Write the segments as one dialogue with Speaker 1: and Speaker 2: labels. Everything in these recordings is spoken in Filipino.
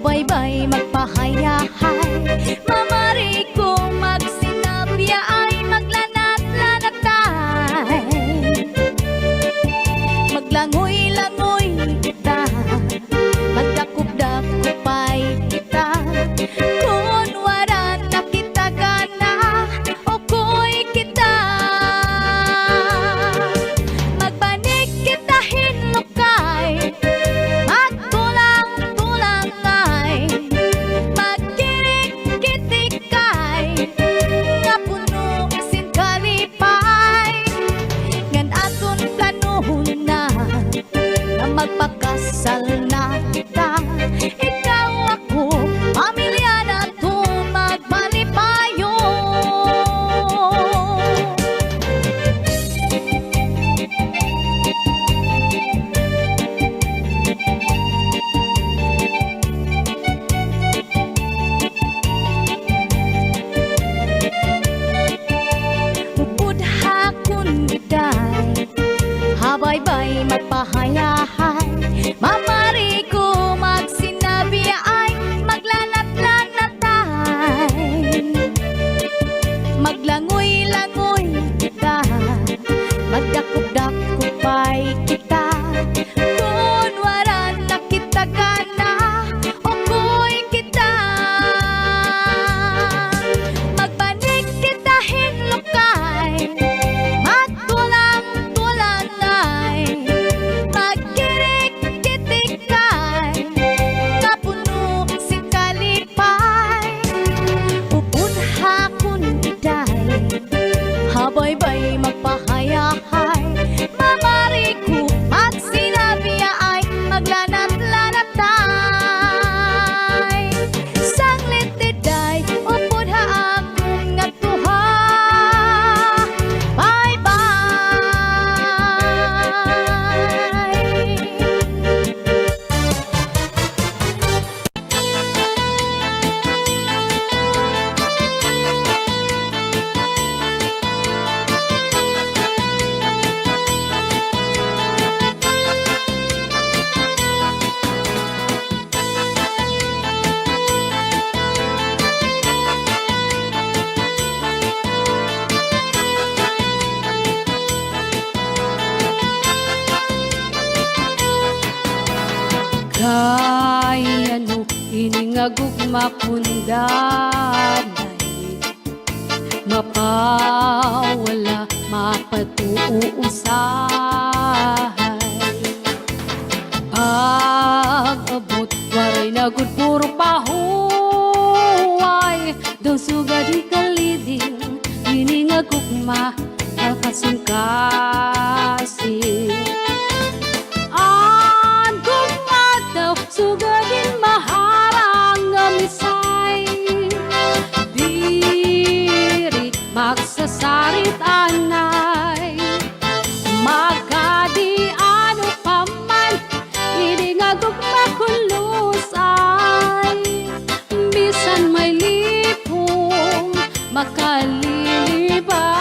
Speaker 1: Habaybay magpahayahay, mamari kong magsinabya ay maglanat-lanatay. Maglangoy-langoy kita, magdakop-dakopay kita. Kung wala na kita gana, okoy kita. Magbanig kita hinukay, magtulang-tulangay, magkirik-kitikay, nga puno sin kalipay. Ngan aton planuhon na magpakasal na kita. Ikaw ako, pamilya na to magmalipayo. Upod hakon biday, habaybay magpahayahay, mamari ko magsinabi ay maglanat-lanatay. Maglangoy-langoy kita, magdakop-dakopay kita. Kung wala na kita gana, okoy kita. Magbanig kita hinukay, magtulang-tulangay, magkirik-kitikay, kapuno sin kalipay. Upod hakon biday, habaybay magpahayahay, mamari ko magsinabi ay maglanat-lanatay. Sanglit diday, upod haakong ngatuha,
Speaker 2: kay ano iningagugma kundanay, mapawala mapatuusahay. Pag-abot waray nagud puro pahuway, daw suga di kaliding iningagugma kakasungkasing. Sugadin maharang ngamisay, diri magsasarit anay, magkadi ano paman, iningagog makulusay. Bisan may lipong makalilibay.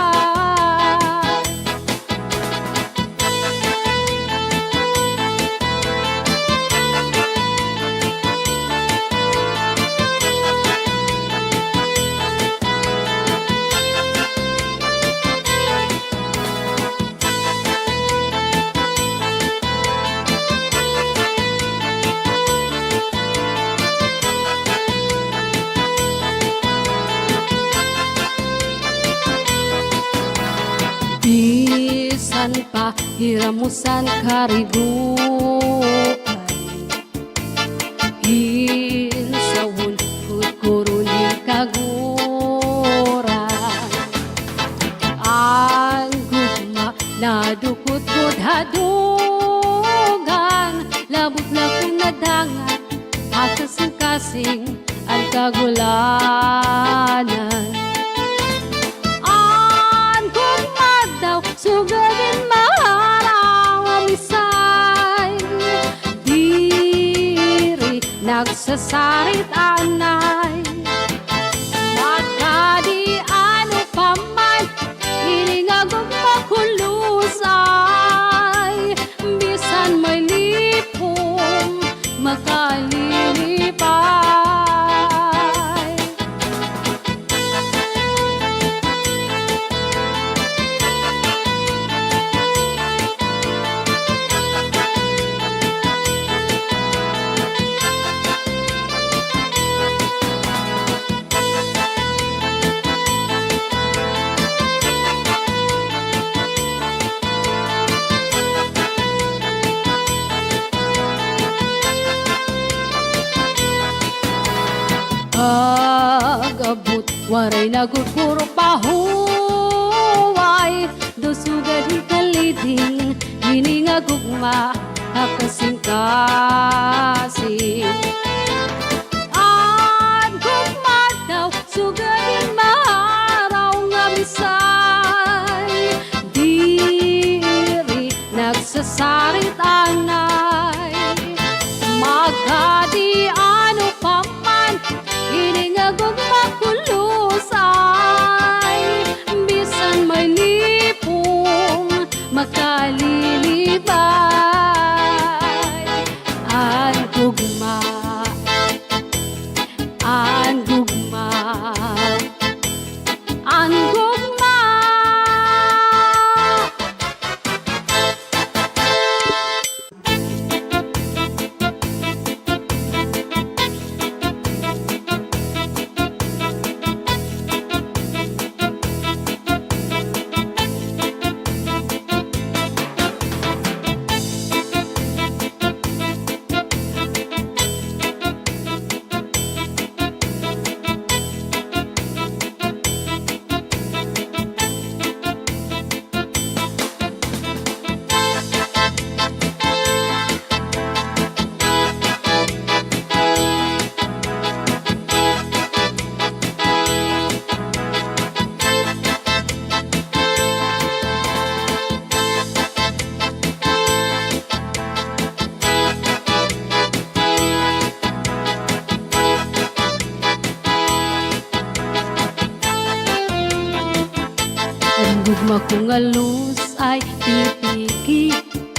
Speaker 2: Bisan pa hiramusan karibukay, insawon kukurunin kagura. Ang gugma na dukot-kut hadugan, labot na kung nadangan, akasing-kasing ang kagulanan. Sugadin maharang amisay, diri nagsasarit anay, magkadi ano paman, iningagog makulusay. Bisan may lipong makalilipay. waray naguguro pahuway dusugad hikaliding hiningagugma akasingkasing at gugma daw sugadin maharaw nga misay diri nagsasarit anay magadi ano paman hiningagugma kulusay bisan may lipong makalilibay ang gugma ang gugma ang gugma. Ang gugma kong alus ay pipiki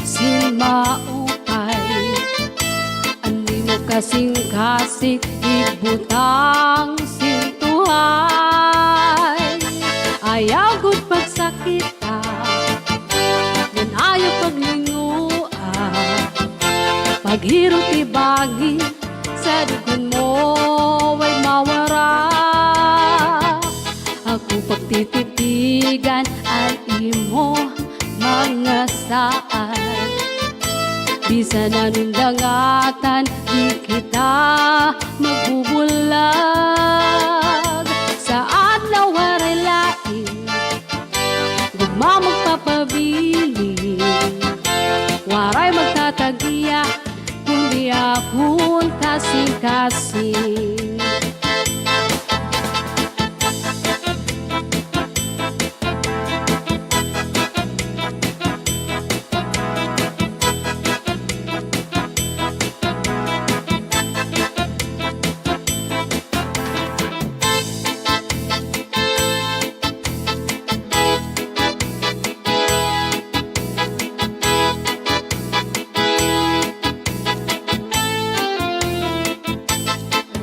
Speaker 2: sin maupay ani mo kasing-kasing ibutang sintuhay ayaw gud pagsakita ngan ayaw paglinguan paghirot ibagi sa dugon mo ay mawara ako pagtititigan at imo mga saan bisan anong dangatan di kita magbubulag sa adlaw waray lain gugma magpapabili waray magtatagiya kundi akon kasing-kasing.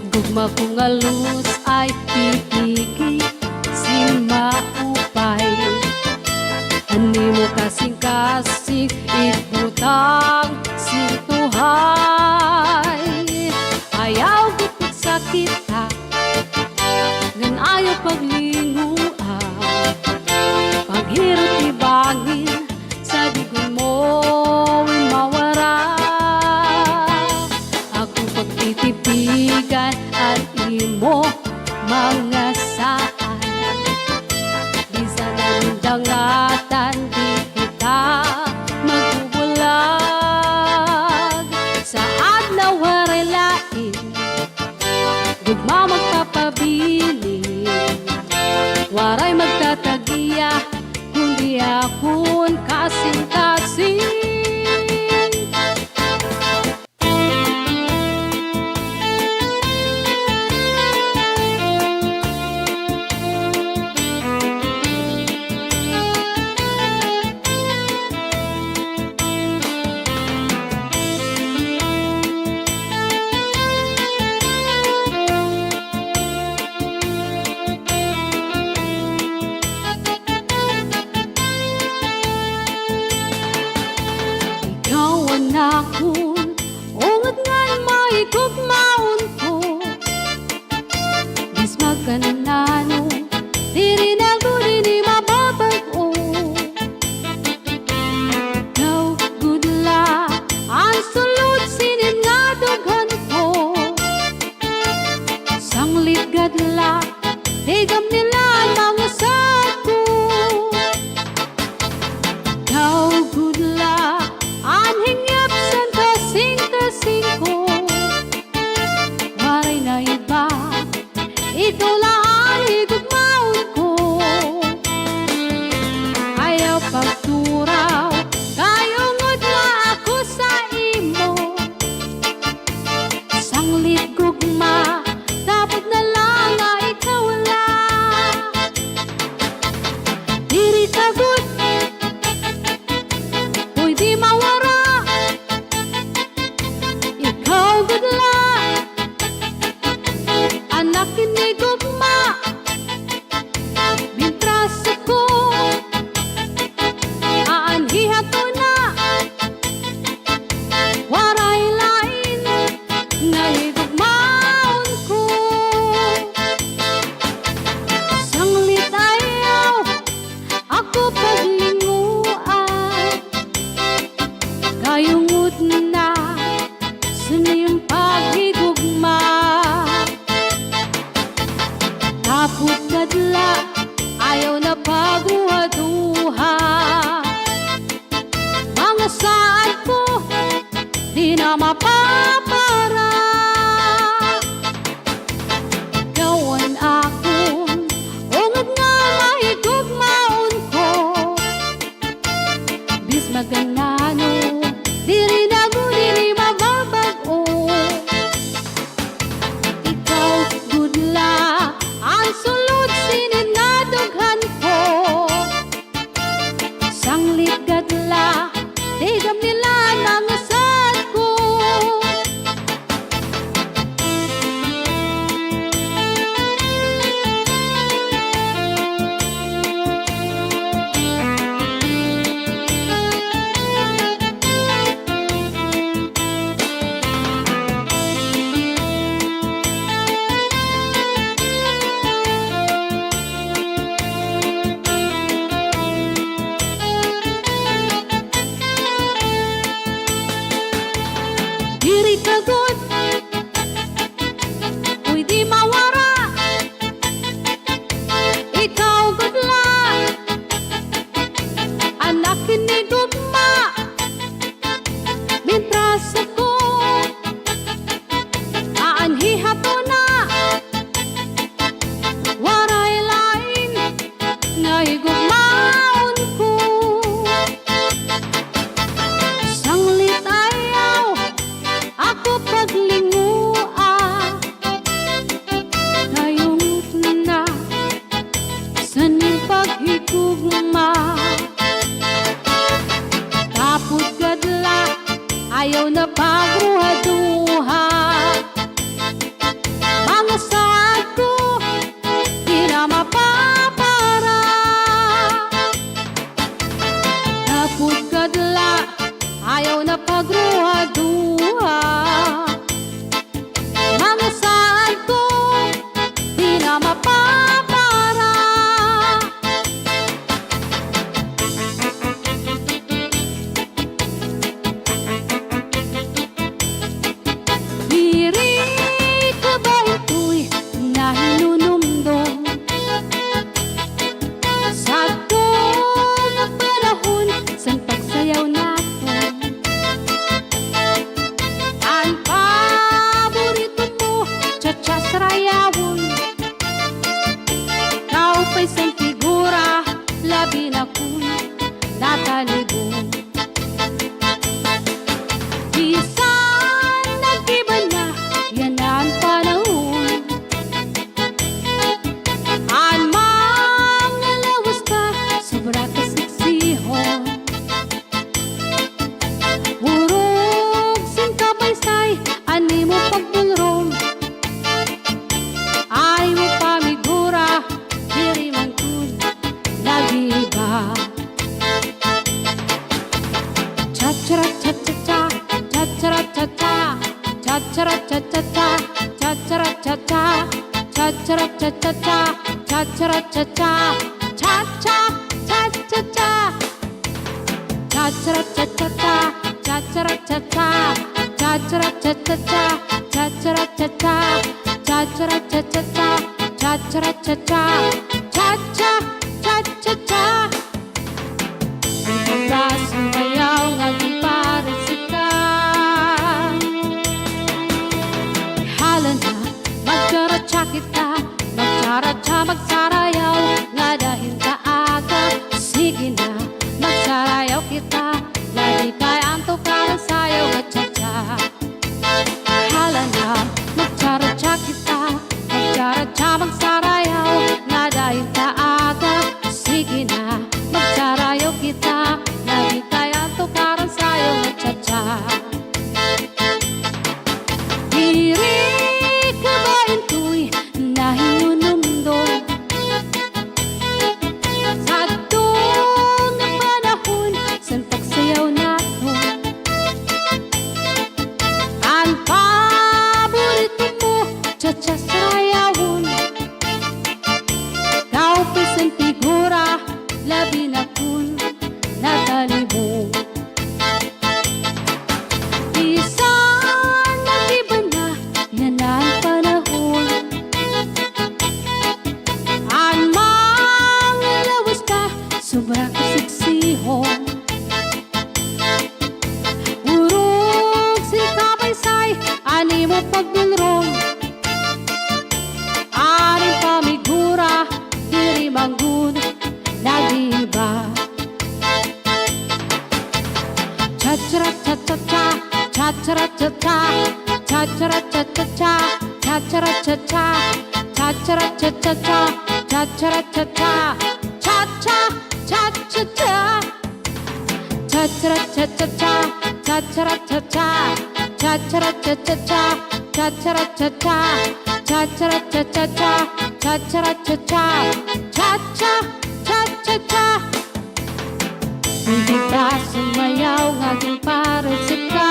Speaker 2: Gugma kong alus ay pipiki sin maupay ani mo kasing-kasing ibutang sintuhay ayaw gud pagsakita ngan ayaw paglinguan paghirot ibangin sa digon mo ay mawara ako pagtitipigan at imo mga saan bisan ang dangatan di kita magbubulag sa adlaw waray lain gugma magpapabili waray magtatagiya kundi akon kasing-kasing. Nakun, ungat ngan may gugmaon ko bis magkanano diri na gudi ni mababag-o daw gudla ang sulod sinin nga dughan ko sanglit gadla di na mapapara. Gawan akong ungad nga mahigugmaon ko, bis maganano diri na diri mababag-o. Ikaw gudla ang sulod sininadughan ko, sanglit gadla tigam nila nang asad ko. Diri kagod, uy di mawara. Ikaw gudla, anak ni gugma. Mintras ako, aanhihato na. Waray lain, nga higugmaon ko. Sanglit ayaw, ako paglingua, ngayong na saning paghigugma. Tapos gadla, ayaw na pagruhaduha. Mga saad ko, di na mapapara. Tapos gadla, ayaw na pagruhaduha. Mga saan ko, di na mapapara. Diri ka ba ito'y nahinunumdum sa tuong panahon sang pagsayaw natin? Ang paborito mo, cha-cha sarayawon. Kau pa'y sang figura, labi na kung natalibong. Bisan nag-iba na, yan ang panahon. Ang mga lawas ka, sobra kasiksihon. Hurog sing kabaysay, ani mo pagbulrong. Ay mo pamigura, diri man kun nag-iba. Cha-cha-ra-cha-cha-cha, cha-cha-ra-cha-cha, cha-cha-ra-cha-cha-cha, cha-cha-ra-cha-cha, cha-cha-ra-cha-cha-cha, cha-cha-ra-cha-cha, cha-cha, cha-cha-cha. Cha-cha-ra-cha-cha-cha, cha-cha-ra-cha-cha, cha-cha-ra-cha-cha-cha, cha-cha-ra-cha-cha, cha-cha-ra-cha-cha-cha, cha-cha-ra-cha-cha, cha-cha, cha-cha-cha. Diba sumayaw nga di para sika, ihala na magcharatsa kita, magcharatsa magsarayaw nga dahil kaaga. Sige na magsarayaw kita, lagi kay ang tukarang sayaw nga cha-cha. Ihala na magcharatsa kita, magcharatsa magsarayaw nga dahil kaaga. Sige na magsarayaw kita, lagi kay ang tukarang sayaw nga cha-cha. Diri ka ba into'y nahinunumdum cha-cha-cha-cha, cha-cha-cha-cha-cha, cha-cha-cha-cha, cha-cha-cha-cha-cha, cha-cha-cha-cha, cha-cha, cha-cha-cha, cha-cha-cha-cha-cha, cha-cha-cha-cha, cha-cha-cha-cha-cha, cha-cha-cha-cha, cha-cha-cha-cha-cha, cha-cha-cha-cha, cha-cha, cha-cha-cha. Hindi ka sumayaw ng aking paresika.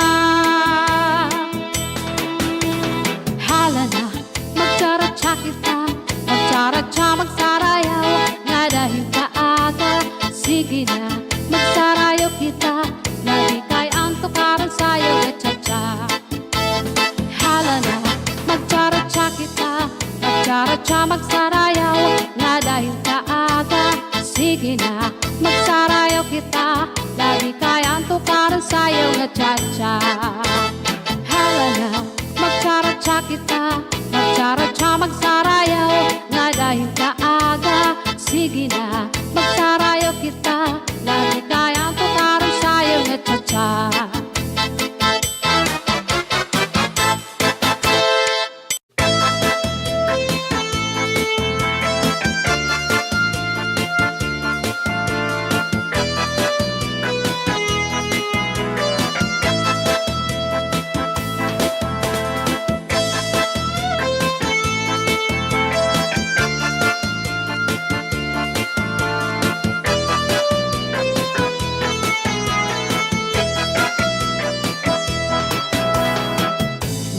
Speaker 2: Hala na, magtsara-tsa kita, magtsara-tsa, magsarayaw, nga dahil kaaga. Sige na, magsarayaw kita, lagi kay ang tukaran sa'yo, cha-cha. Hala na, magtsara-tsa kita, magtsara-tsa, magsarayaw, nga dahil kaaga. Sige na, magsarayaw kita, lagi kaya ang tukaran sa'yo nga cha-cha. Hala na, magtsara-tsa kita, magtsara-tsa, magsarayaw, nga dahil kaaga. Sige na, magsarayaw kita, lagi kaya ang tukaran sa'yo nga cha-cha.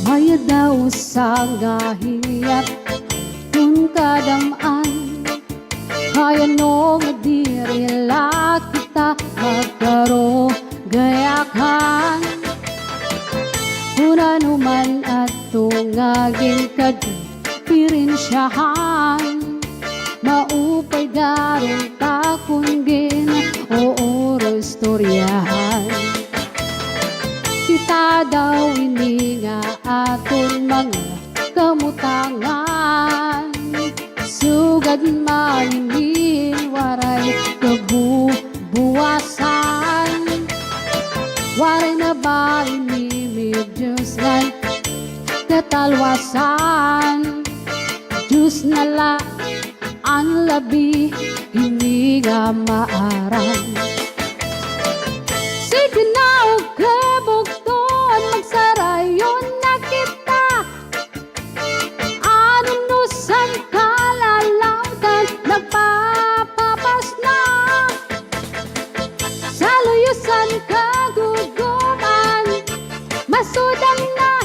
Speaker 2: Maya daw sa ngahiyat kung kadamaan, kaya nung dirila kita magkaro gayakan. Una numan at tungagin kadipirinsyahan, maupay darong takungin o istoryahan. Kita daw ini nga aton mga kamutangan, sugad manimin waray kabubuwasan. Waray na ba inimig Diyos nga katalwasan? Diyos na la ang labi, hindi nga maaram. Sige na o kabugton, magsarayon na kita. Anunusan kalalangkan, nagpapapas na. Sa luyusan kaguguman, masudang na.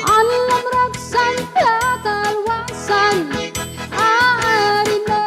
Speaker 2: Alam raksan kakalwasan, aari na.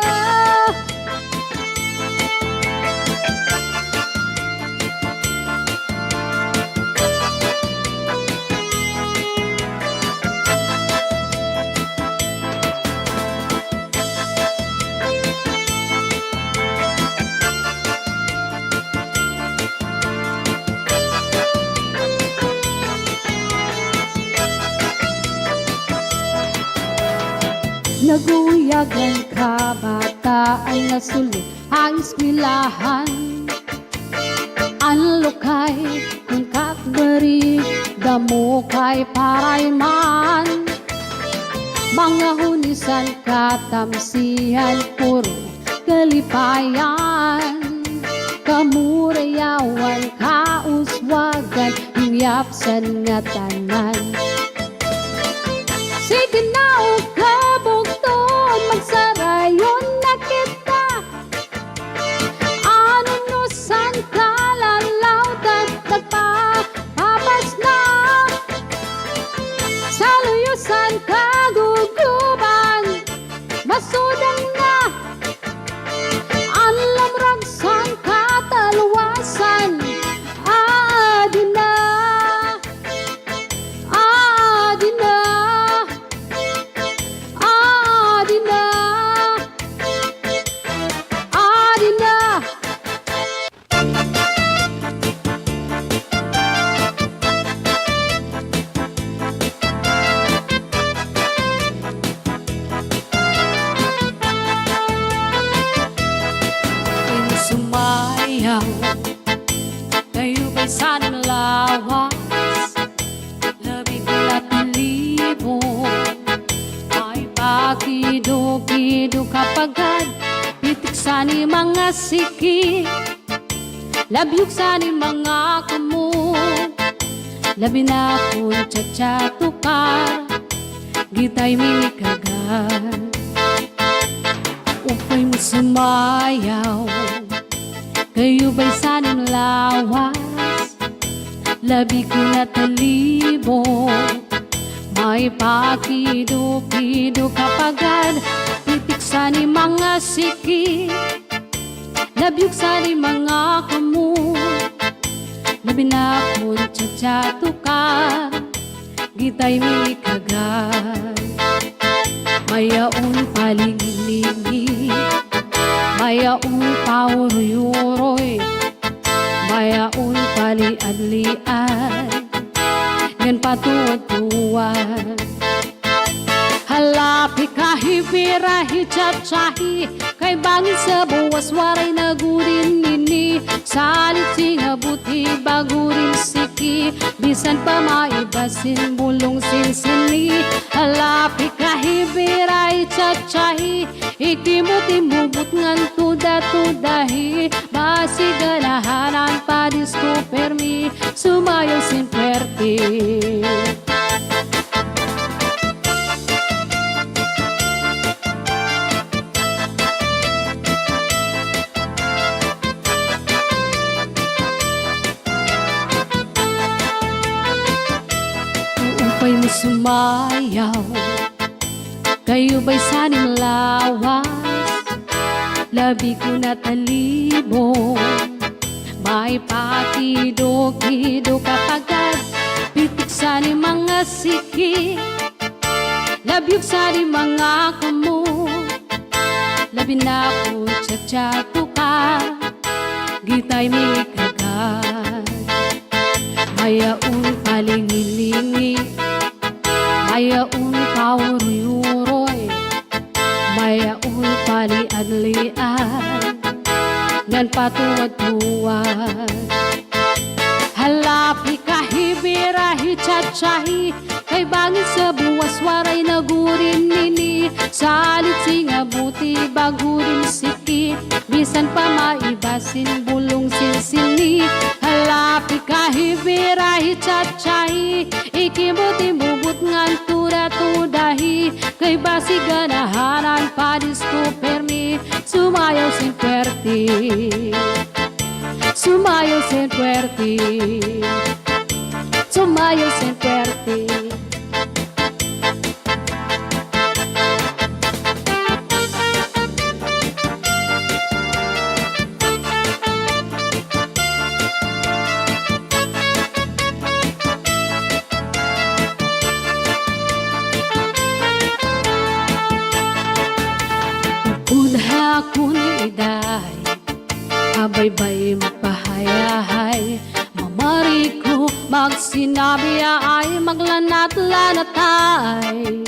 Speaker 2: Naguyag ang kabataan na sulit ang eskwelahan. Ang lukay kung kakbari, damo kay parayman. Mga hunisan katamsihan, puro kalipayan. Kamurayawan, kauswagan, hinyapsan nga tanan. Sige na o kabugton, magsarayon na kita. Anunusan kalalautan, nagpapapas na. Sa luyusan kaguguban, masudang na. Alam ragsan katalwasan, adi na. sa ni mga siki, labyog sa ni mga kamu, labi na kung tsa-tsa-tukar, gitay minikagan. Upay mo sumayaw, kayo ba'y sa ning lawas, labi ko na talibong, may pakido-kido kapagad, pitik sa ni mga siki, labyog sa ni mga kamu, labi na kung tsa-tsa-tukar, gitay minikagan. Mayaon palingi-lingi, mayaon pauroy-uroy, mayaon palian-lian, yan patuwad-tuwad. Halapi kahibira hichat-chahi, kay bangin sa buwas waray nagurin nini, salit singabuti bagurin siki, bisan pa maibasin bulong sinsini. Halapi kahibira hichat-chahi, ikimut-imubut ngan tuda-tudahi, basi ganahanan pa disco permi, sumayo sin perte. Upay mo sumayaw, kayo ba'y sa ning lawas, labi ko na talibong, may pakido-kido kapagad, pitik sa ni mga siki, labyog sa ni mga kamu, labi na ko tsa-tsa-tukar, gitay minikagan. Mayaon palingi-lingi, mayaon pauroy-uroy, mayaon palian-lian, ngan patuwad-tuwad. Halapi kahibira hichat-chahi, kay bangin sa buwas waray nagurin nini, salit singabuti bagurin siki, bisan pa maibasin bulong sinsini. Halapi kahibira hichat-chahi, ikimut-imubut ngan tuda-tudahi, kay basi ganahanan pa disco permi, sumayaw sin perte, sumayaw sin perte, sumayaw sin perte. Unha kun iday, habaybay magpahayahay, mamari ko magsinabi ay maglanat-lanatay.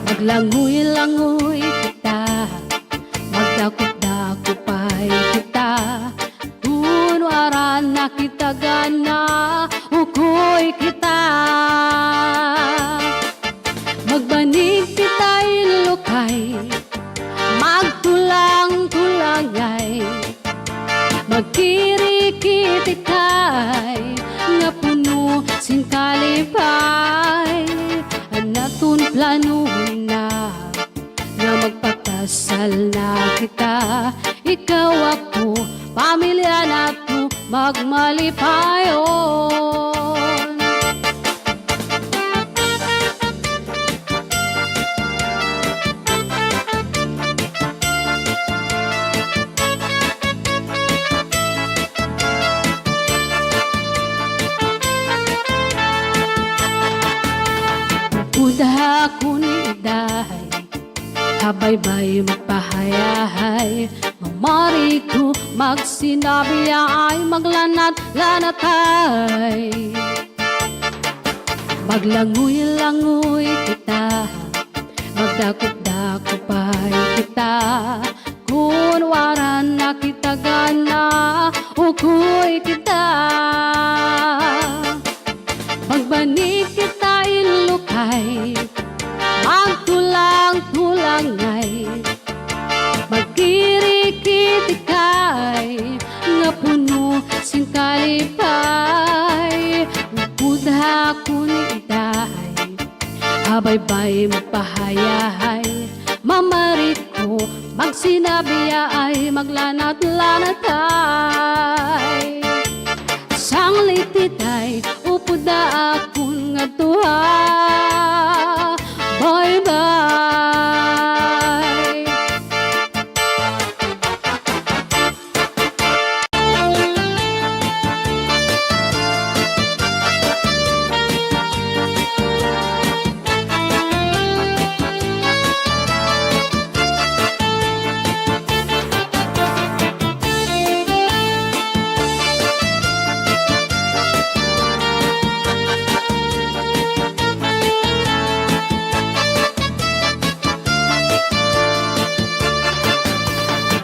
Speaker 2: Maglangoy-langoy kita, magdakop-dakopay kita, kunwaran na kita gana, ukoy kita. Magbanig kita ilukay, magtulang-tulangay, magkirikit-ikay, nga puno sin kalipay, anatun planuhin na, nga magpakasal na kita, ikaw ako, pamilya nato, magmalipayon. Udah kun iday, habaybay magpahayahay, mamari ko magsinabi ay maglanat-lanatay. Maglangoy-langoy kita, magdakop-dakopay kita, kunwaran na kita gana, ukoy kita. Magbanig kita ilukay, magtulang-tulangay, akong iday, abaybay magpahayahay, mamarit ko, magsinabi ay maglanat-lanat ay. Sanglit itay, upod na akong nga tuha, bye-bye.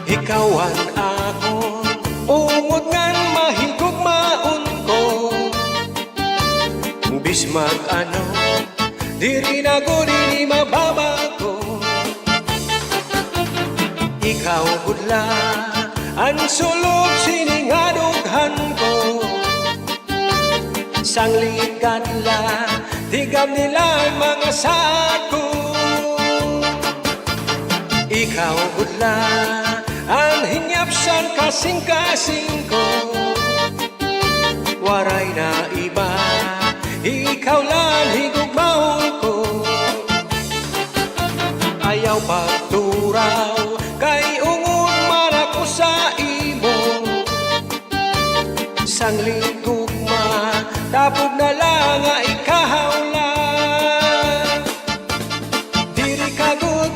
Speaker 3: Ikawan ako, umod ngan mahigugmaon ko. Bismag ano, diri na ko diri mababago. Ikaw budla, ang sulog siningadughan ko. Sanglit kanla, tigam nila mga sako. Ikaw budla, ang hinyapsan kasing-kasing ko. Waray na iba, ikaw lang higugmaon ko. Ayaw pagturaw, kay ungod man ako sa imo. Sanglit gugma, tapog na lang nga ikaw lang. Diri kagot,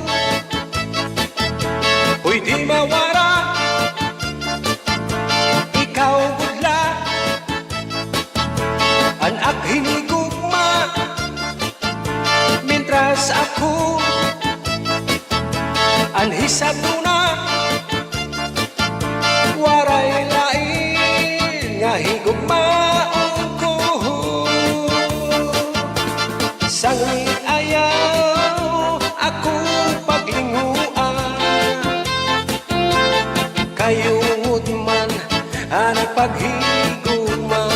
Speaker 3: uy di mawara, ikaw budla, anak hinigugma. Mintras ako anhisap na, waray lain nga higugmaon ko. Sanglit ayaw ako paglinguan, kayungod man ang paghigugman.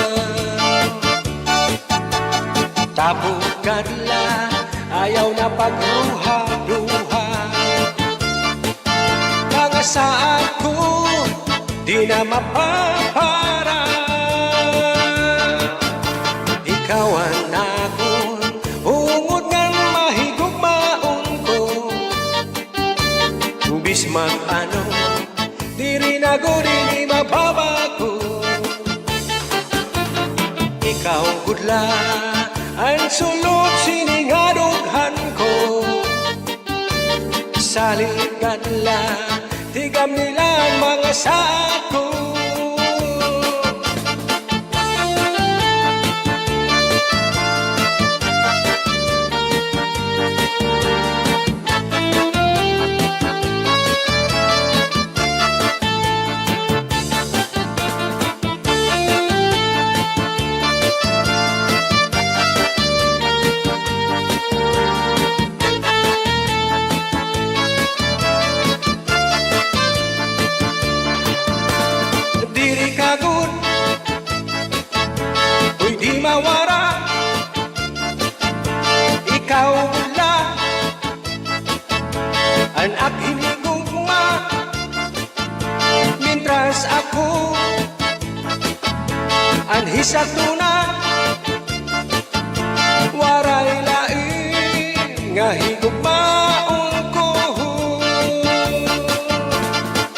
Speaker 3: Tapos kadla ayaw na pagruha-ruha. Mga sa ako di na mapapara. Ikaw ang akon, ungod ngang mahigugmaon ko. Bismag ano, diri na ko diri mababago. Ikaw gudla, ang sulod siningadughan ko. Saligan lang, tigam nila ang mga sako. Diri kagut, uy di mawara, ikaw lang anak hinigugma. Mintras ako anhisap na, waray lain nga higugmaon ko.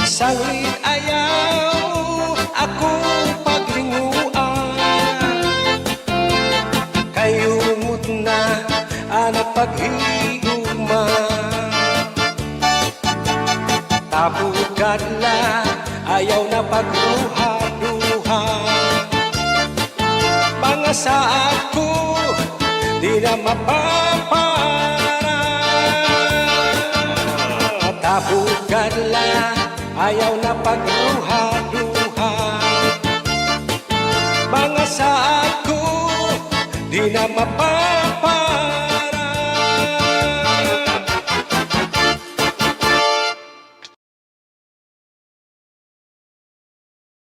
Speaker 3: Sanglit ayaw ako paglinguan, kayungod na anak paghigugman. Tapos kadla ayaw na pagruha-ruha. Mga sa ako di na mapapara. Tapos kadla ayaw na pagruha-ruha. Mga sa ako di na mapapara.